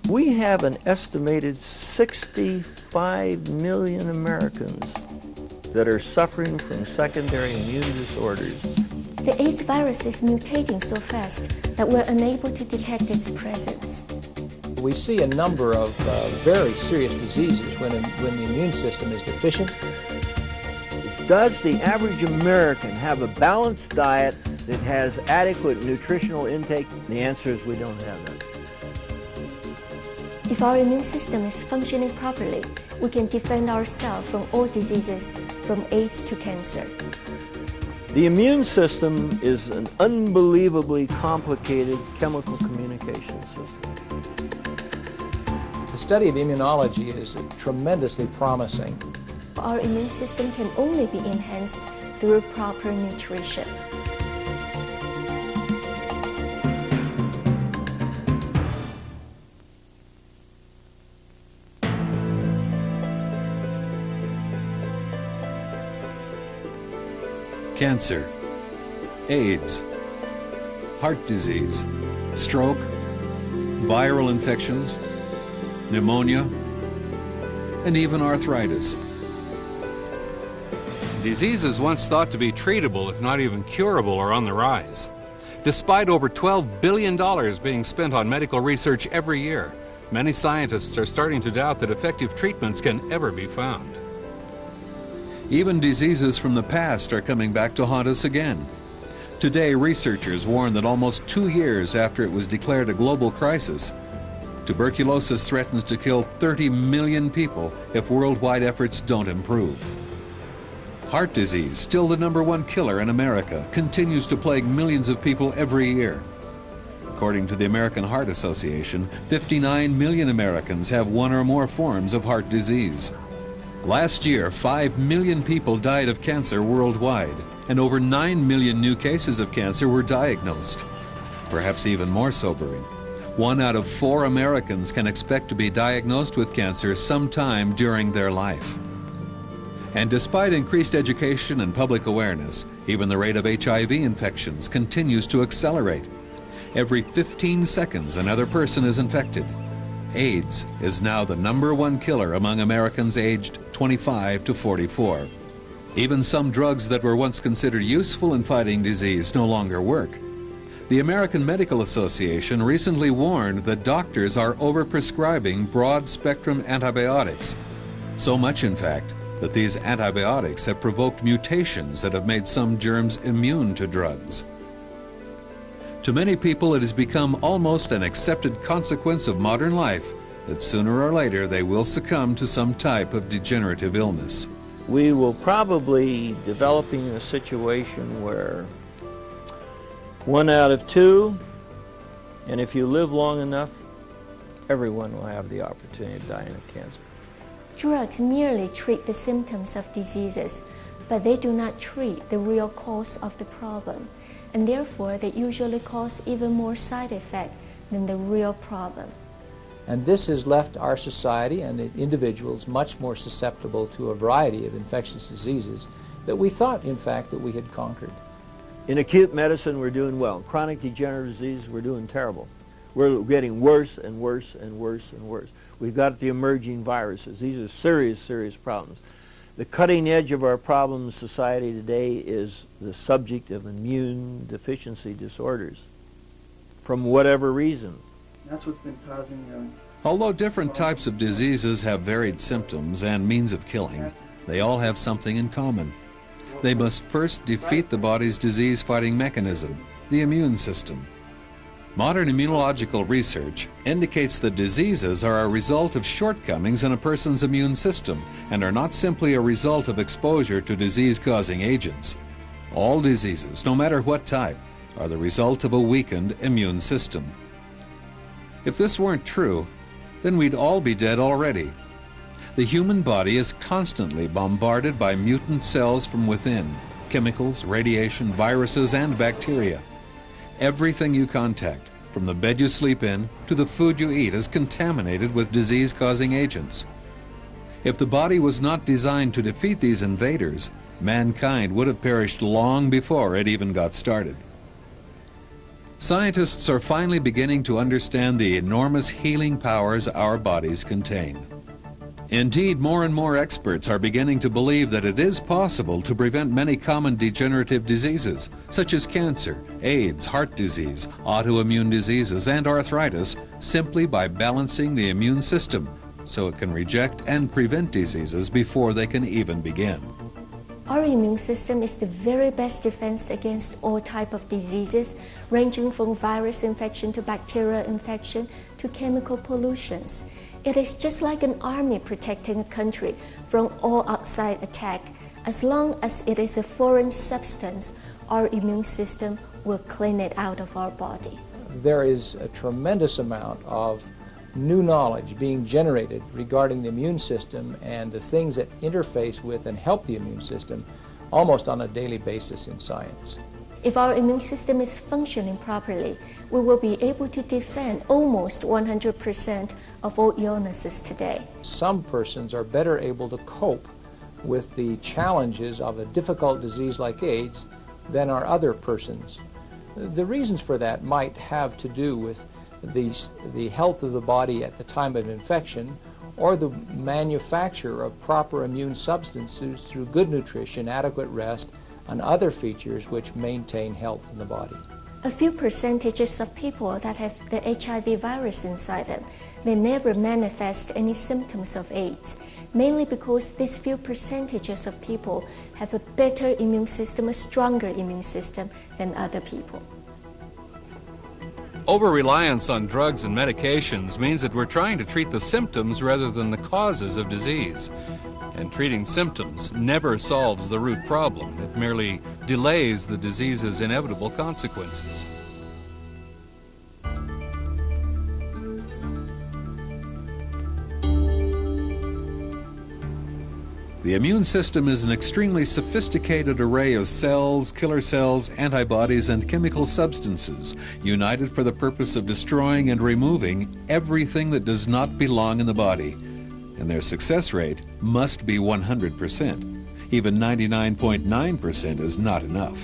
We have an estimated 65 million Americans that are suffering from secondary immune disorders. The AIDS virus is mutating so fast that we're unable to detect its presence. We see a number of very serious diseases when the immune system is deficient. Does the average American have a balanced diet that has adequate nutritional intake? The answer is we don't have that. If our immune system is functioning properly, we can defend ourselves from all diseases, from AIDS to cancer. The immune system is an unbelievably complicated chemical communication system. The study of immunology is tremendously promising. Our immune system can only be enhanced through proper nutrition. Cancer, AIDS, heart disease, stroke, viral infections, pneumonia, and even arthritis. Diseases once thought to be treatable, if not even curable, are on the rise. Despite over $12 billion being spent on medical research every year, many scientists are starting to doubt that effective treatments can ever be found. Even diseases from the past are coming back to haunt us again. Today, researchers warn that almost 2 years after it was declared a global crisis, tuberculosis threatens to kill 30 million people if worldwide efforts don't improve. Heart disease, still the #1 killer in America, continues to plague millions of people every year. According to the American Heart Association, 59 million Americans have one or more forms of heart disease. Last year, 5 million people died of cancer worldwide, and over 9 million new cases of cancer were diagnosed. Perhaps even more sobering, 1 out of 4 Americans can expect to be diagnosed with cancer sometime during their life. And despite increased education and public awareness, even the rate of HIV infections continues to accelerate. Every 15 seconds, another person is infected. AIDS is now the #1 killer among Americans aged 25 to 44. Even some drugs that were once considered useful in fighting disease no longer work. The American Medical Association recently warned that doctors are overprescribing broad-spectrum antibiotics. So much, in fact, that these antibiotics have provoked mutations that have made some germs immune to drugs. To many people, it has become almost an accepted consequence of modern life that sooner or later they will succumb to some type of degenerative illness. We will probably developing a situation where 1 out of 2, and if you live long enough, everyone will have the opportunity of dying of cancer. Drugs merely treat the symptoms of diseases, but they do not treat the real cause of the problem, and therefore they usually cause even more side effects than the real problem. And this has left our society and the individuals much more susceptible to a variety of infectious diseases that we thought, in fact, that we had conquered. In acute medicine, we're doing well. Chronic degenerative disease, we're doing terrible. We're getting worse and worse and worse and worse. We've got the emerging viruses. These are serious, serious problems. The cutting edge of our problem in society today is the subject of immune deficiency disorders, from whatever reason. That's what's been causing Although different types of diseases have varied symptoms and means of killing, they all have something in common. They must first defeat the body's disease-fighting mechanism, the immune system. Modern immunological research indicates that diseases are a result of shortcomings in a person's immune system and are not simply a result of exposure to disease-causing agents. All diseases, no matter what type, are the result of a weakened immune system. If this weren't true, then we'd all be dead already. The human body is constantly bombarded by mutant cells from within, chemicals, radiation, viruses, and bacteria. Everything you contact, from the bed you sleep in to the food you eat, is contaminated with disease-causing agents. If the body was not designed to defeat these invaders, mankind would have perished long before it even got started. Scientists are finally beginning to understand the enormous healing powers our bodies contain. Indeed, more and more experts are beginning to believe that it is possible to prevent many common degenerative diseases, such as cancer, AIDS, heart disease, autoimmune diseases, and arthritis, simply by balancing the immune system so it can reject and prevent diseases before they can even begin. Our immune system is the very best defense against all types of diseases, ranging from virus infection to bacterial infection to chemical pollutions. It is just like an army protecting a country from all outside attack. As long as it is a foreign substance, our immune system will clean it out of our body. There is a tremendous amount of new knowledge being generated regarding the immune system and the things that interface with and help the immune system almost on a daily basis in science. If our immune system is functioning properly, we will be able to defend almost 100% of all illnesses today. Some persons are better able to cope with the challenges of a difficult disease like AIDS than are other persons. The reasons for that might have to do with the health of the body at the time of infection, or the manufacture of proper immune substances through good nutrition, adequate rest, and other features which maintain health in the body. A few percentages of people that have the HIV virus inside them, they never manifest any symptoms of AIDS, mainly because these few percentages of people have a better immune system, a stronger immune system than other people. Over-reliance on drugs and medications means that we're trying to treat the symptoms rather than the causes of disease. And treating symptoms never solves the root problem. It merely delays the disease's inevitable consequences. The immune system is an extremely sophisticated array of cells, killer cells, antibodies, and chemical substances united for the purpose of destroying and removing everything that does not belong in the body. And their success rate must be 100%. Even 99.9% is not enough.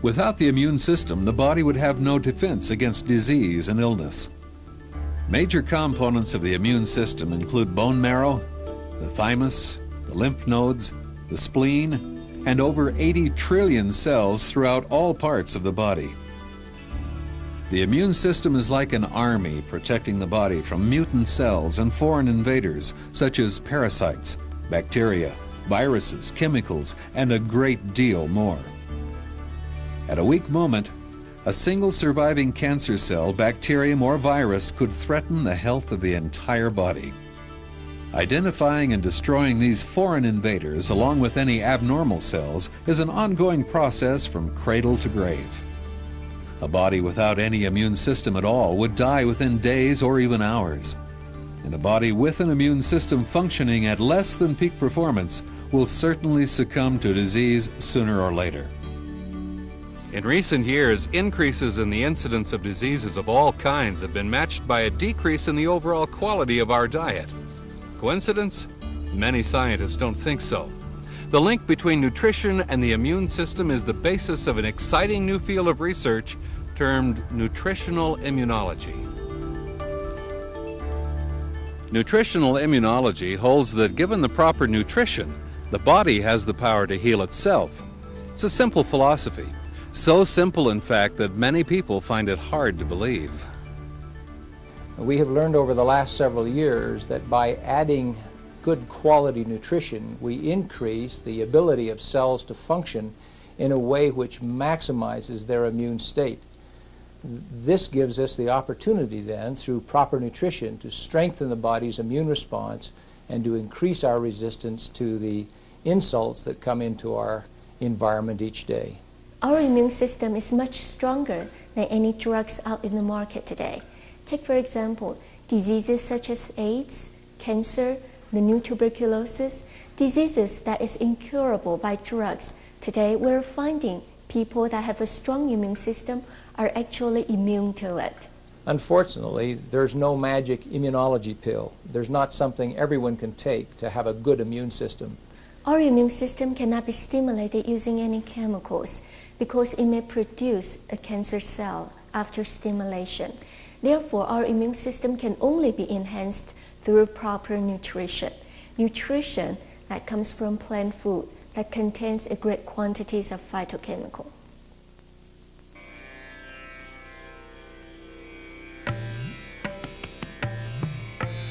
Without the immune system, the body would have no defense against disease and illness. Major components of the immune system include bone marrow, the thymus, the lymph nodes, the spleen, and over 80 trillion cells throughout all parts of the body. The immune system is like an army protecting the body from mutant cells and foreign invaders such as parasites, bacteria, viruses, chemicals, and a great deal more. At a weak moment, a single surviving cancer cell, bacterium, or virus could threaten the health of the entire body. Identifying and destroying these foreign invaders, along with any abnormal cells, is an ongoing process from cradle to grave. A body without any immune system at all would die within days or even hours. And a body with an immune system functioning at less than peak performance will certainly succumb to disease sooner or later. In recent years, increases in the incidence of diseases of all kinds have been matched by a decrease in the overall quality of our diet. Coincidence? Many scientists don't think so. The link between nutrition and the immune system is the basis of an exciting new field of research termed nutritional immunology. Nutritional immunology holds that given the proper nutrition, the body has the power to heal itself. It's a simple philosophy. So simple, in fact, that many people find it hard to believe. We have learned over the last several years that by adding good quality nutrition, we increase the ability of cells to function in a way which maximizes their immune state. This gives us the opportunity then, through proper nutrition, to strengthen the body's immune response and to increase our resistance to the insults that come into our environment each day. Our immune system is much stronger than any drugs out in the market today. Take, for example, diseases such as AIDS, cancer, the new tuberculosis, diseases that is incurable by drugs. Today, we're finding people that have a strong immune system are actually immune to it. Unfortunately, there's no magic immunology pill. There's not something everyone can take to have a good immune system. Our immune system cannot be stimulated using any chemicals because it may produce a cancer cell after stimulation. Therefore, our immune system can only be enhanced through proper nutrition. Nutrition that comes from plant food that contains a great quantities of phytochemical.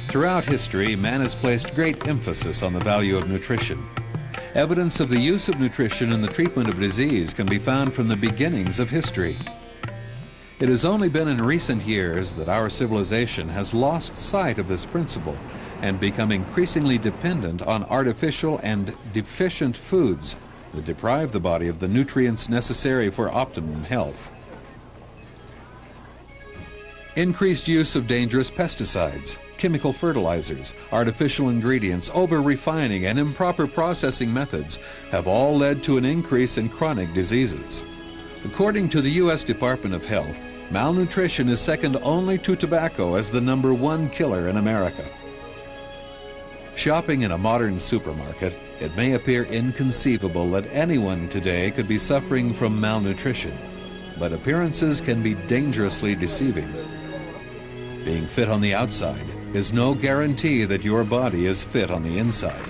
Throughout history, man has placed great emphasis on the value of nutrition. Evidence of the use of nutrition in the treatment of disease can be found from the beginnings of history. It has only been in recent years that our civilization has lost sight of this principle and become increasingly dependent on artificial and deficient foods that deprive the body of the nutrients necessary for optimum health. Increased use of dangerous pesticides, chemical fertilizers, artificial ingredients, over-refining, and improper processing methods have all led to an increase in chronic diseases. According to the U.S. Department of Health, malnutrition is second only to tobacco as the #1 killer in America. Shopping in a modern supermarket, it may appear inconceivable that anyone today could be suffering from malnutrition, but appearances can be dangerously deceiving. Being fit on the outside is no guarantee that your body is fit on the inside.